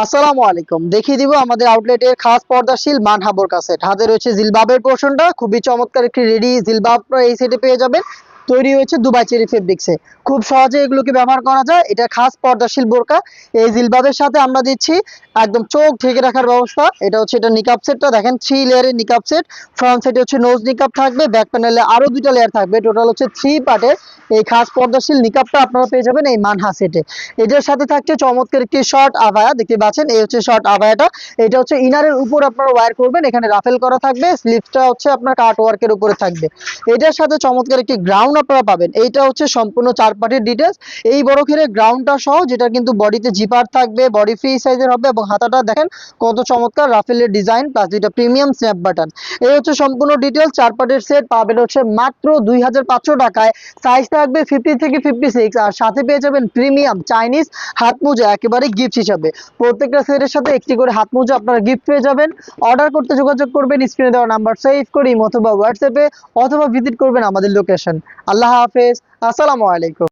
আসসালামু আলাইকুম। দেখিয়ে দিব আমাদের আউটলেটের খাস পর্দাশীল মানহাবর কাসেট। হাতে রয়েছে জিলবাবের পোর্শনটা, খুবই চমৎকার একটি রেডি জিলবাব এই সেটে পেয়ে যাবেন। তৈরি হয়েছে দুবাই চেরি ফেব্রিক্সে। খুব সহজে এগুলোকে ব্যবহার করা যায়। এটা খাস পর্দাশীল বোরকা। এই জিলবাবের সাথে আমরা দিচ্ছি একদম চোখ ঢেকে রাখার ব্যবস্থা। এটা হচ্ছে এটা নিকাব সেটটা দেখেন, 3 লেয়ারের নিকাব সেট। ফ্রন্ট সাইডে হচ্ছে নোজ নিকাব থাকবে, ব্যাক প্যানেলে আরো 2টা লেয়ার থাকবে। টোটাল হচ্ছে 3 পার্টের এই খাস পর্দাশীল নিকাবটা আপনারা পেয়ে যাবেন এই মানহা সেটে। এটার সাথে থাকছে চমৎকার একটি শর্ট আভায়া, দেখতে পাচ্ছেন এই হচ্ছে শর্ট আভায়াটা। এটা হচ্ছে ইনারের উপর আপনারা ওয়্যার করবেন, এখানে রাফেল করা থাকবে, স্লিভসটা হচ্ছে আপনার কাট ওয়ার্কের উপরে থাকবে। এটার সাথে চমৎকার একটি গ্রাউন্ড আপনারা পাবেন। এইটা হচ্ছে সম্পূর্ণ 4 পার্টের ডিটেলস। এই বড় ঘেরের গ্রাউন্ডটা সহ, যেটা কিন্তু বডিতে জিপার থাকবে, বডি ফ্রি সাইজের হবে এবং হাতাটা দেখেন কত চমৎকার রাফেলের ডিজাইন প্লাস দুইটা প্রিমিয়াম স্ন্যাপ বাটন। এই হচ্ছে সম্পূর্ণ ডিটেলস। 4 পার্টের সেট পাবেন হচ্ছে মাত্র 2500 টাকায়। সাইজ থাকবে 50 থেকে 56, আর সাথে পেয়ে যাবেন প্রিমিয়াম চাইনিজ হাত মোজা একেবারে গিফট হিসাবে। প্রত্যেকটা সেটের সাথে একটি করে হাত মোজা আপনারা গিফট পেয়ে যাবেন। অর্ডার করতে যোগাযোগ করবেন স্ক্রিনে দেওয়া নাম্বার সেভ করে অথবা হোয়াটসঅ্যাপে, অথবা ভিজিট করবেন আমাদের লোকেশন। আল্লাহ হাফেজ, আসসালামু আলাইকুম।